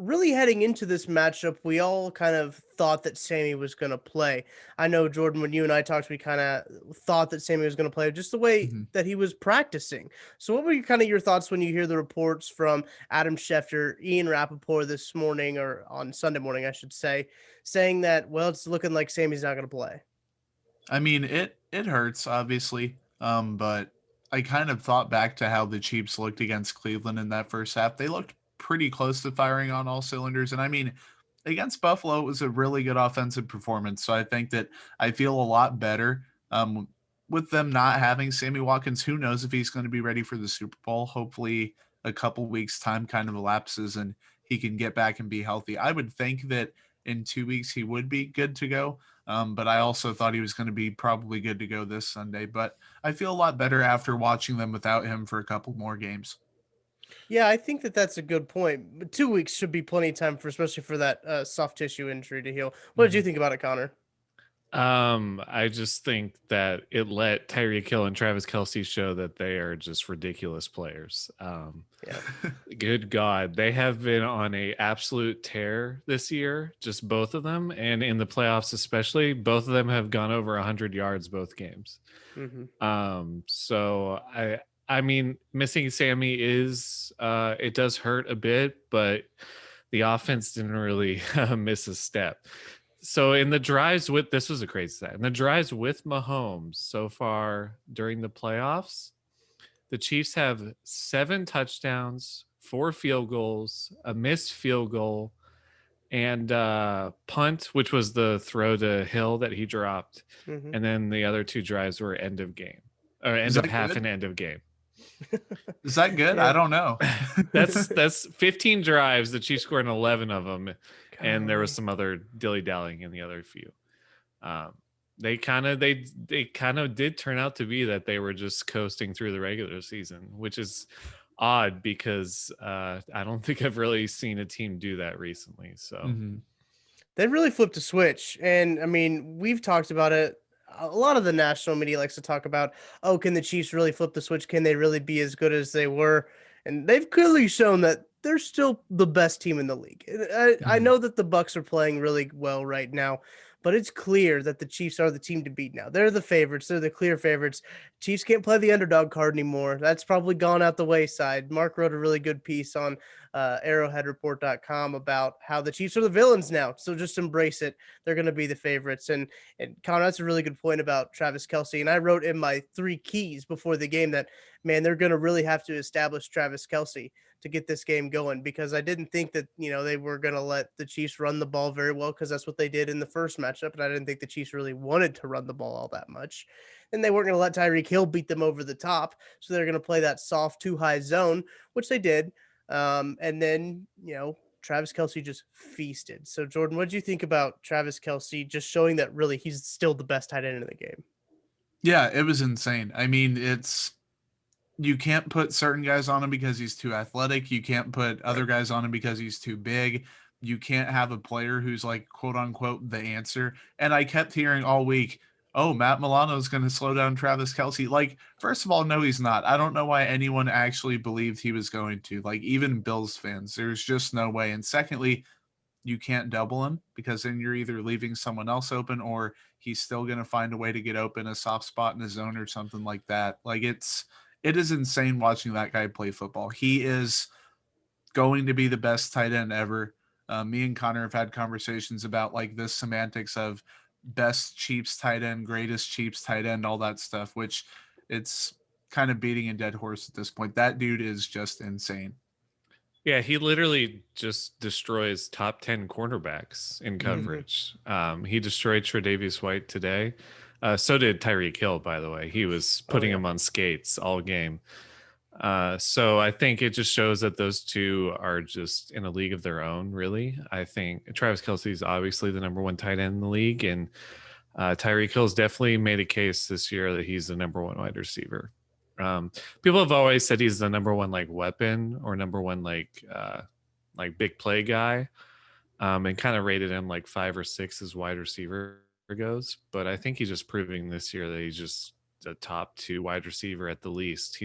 really heading into this matchup, we all kind of thought that Sammy was going to play. I know, Jordan, when you and I talked, we kind of thought that Sammy was going to play just the way Mhm. that he was practicing. So, what were kind of your thoughts when you hear the reports from Adam Schefter, Ian Rappaport this morning, or on Sunday morning, I should say, saying that, well, it's looking like Sammy's not going to play? I mean, it hurts obviously, but I kind of thought back to how the Chiefs looked against Cleveland in that first half. They looked pretty close to firing on all cylinders, and I mean, against Buffalo, it was a really good offensive performance. So I think that I feel a lot better with them not having Sammy Watkins. Who knows if he's going to be ready for the Super Bowl? Hopefully, a couple weeks time kind of elapses and he can get back and be healthy. I would think that in 2 weeks he would be good to go. But I also thought he was going to be probably good to go this Sunday. But I feel a lot better after watching them without him for a couple more games. Yeah, I think that that's a good point. But 2 weeks should be plenty of time for, especially for that soft tissue injury to heal. What did you Mhm. think about it, Connor? I just think that it let Tyreek Hill and Travis Kelsey show that they are just ridiculous players. Yeah. Good God, they have been on a absolute tear this year, just both of them, and in the playoffs especially, both of them have gone over 100 yards both games. Hmm. So I mean, missing Sammy is it does hurt a bit, but the offense didn't really miss a step. So in the drives with this was a crazy stat. In the drives with Mahomes so far during the playoffs, the Chiefs have 7 touchdowns, 4 field goals, a missed field goal, and punt, which was the throw to Hill that he dropped, Hmm. and then the other 2 drives were end of game or Is end of that half good? and end of game. Is that good? I Yeah. don't know. That's 15 drives. The Chiefs scored 11 of them, and there was Golly. some other dilly dallying in the other few. Um, they kind of did turn out to be that they were just coasting through the regular season, which is odd because I don't think I've really seen a team do that recently. So Mhm. They really flipped a switch. And I mean, we've talked about it. A lot of the national media likes to talk about, oh, can the Chiefs really flip the switch? Can they really be as good as they were? And they've clearly shown that they're still the best team in the league. And I Mhm. know that the Bucks are playing really well right now, but it's clear that the Chiefs are the team to beat now. They're the favorites. They're the clear favorites. Chiefs can't play the underdog card anymore. That's probably gone out the wayside. Mark wrote a really good piece on arrowheadreport.com about how the Chiefs are the villains now. So just embrace it. They're going to be the favorites. And Connor, that's a really good point about Travis Kelsey. And I wrote in my 3 keys before the game that, man, they're going to really have to establish Travis Kelsey to get this game going, because I didn't think that, they were going to let the Chiefs run the ball very well, because that's what they did in the first matchup. And I didn't think the Chiefs really wanted to run the ball all that much. And they weren't going to let Tyreek Hill beat them over the top. So they're going to play that soft, too high zone, which they did. And then, Travis Kelsey just feasted. So, Jordan, what did you think about Travis Kelsey just showing that really he's still the best tight end in the game? Yeah, it was insane. I mean, you can't put certain guys on him because he's too athletic. You can't put Right. other guys on him because he's too big. You can't have a player who's like quote unquote the answer. And I kept hearing all week, oh, Matt Milano is going to slow down Travis Kelsey. Like, first of all, no, he's not. I don't know why anyone actually believed he was going to. Like, even Bills fans, there's just no way. And secondly, you can't double him because then you're either leaving someone else open or he's still going to find a way to get open a soft spot in his zone or something like that. Like it is insane watching that guy play football. He is going to be the best tight end ever. Me and Connor have had conversations about like the semantics of best Chiefs tight end, greatest Chiefs tight end, all that stuff, which it's kind of beating a dead horse at this point. That dude is just insane. yeah, he literally just destroys top 10 cornerbacks in Mhm. Hmm. coverage. He destroyed Tre'Davious White today. So did Tyreek Hill, by the way. He was Oh, putting yeah. him on skates all game. So I think it just shows that those two are just in a league of their own, really. I think Travis Kelsey is obviously the number one tight end in the league, and Tyreek Hill's definitely made a case this year that he's the number one wide receiver. Um, People have always said he's the number one like weapon or number one like big play guy, and kind of rated him like 5 or 6 as wide receiver goes. But I think he's just proving this year that he's just the top 2 wide receiver at the least.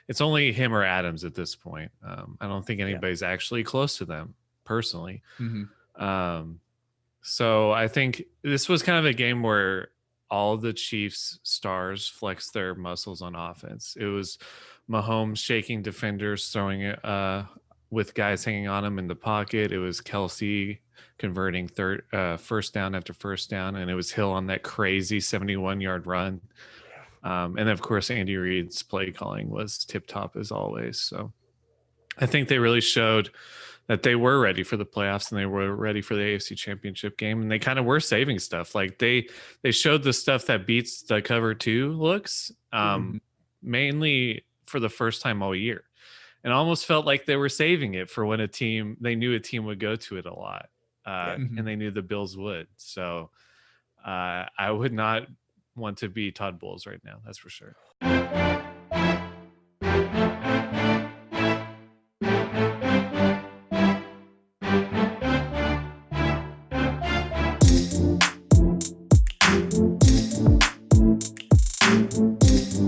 It's only him or Adams at this point. I don't think Yeah. anybody's actually close to them personally. Mhm. So I think this was kind of a game where all the Chiefs stars flexed their muscles on offense. It was Mahomes shaking defenders, throwing it with guys hanging on him in the pocket. It was Kelsey converting first down after first down, and it was Hill on that crazy 71-yard run. And then, of course, Andy Reid's play calling was tip top as always. So I think they really showed that they were ready for the playoffs and they were ready for the AFC Championship game, and they kind of were saving stuff. Like they showed the stuff that beats the cover 2 looks, mainly for the first time all year, and almost felt like they were saving it for when they knew a team would go to it a lot, and they knew the Bills would. So I would not want to be Todd Bowles right now, that's for sure.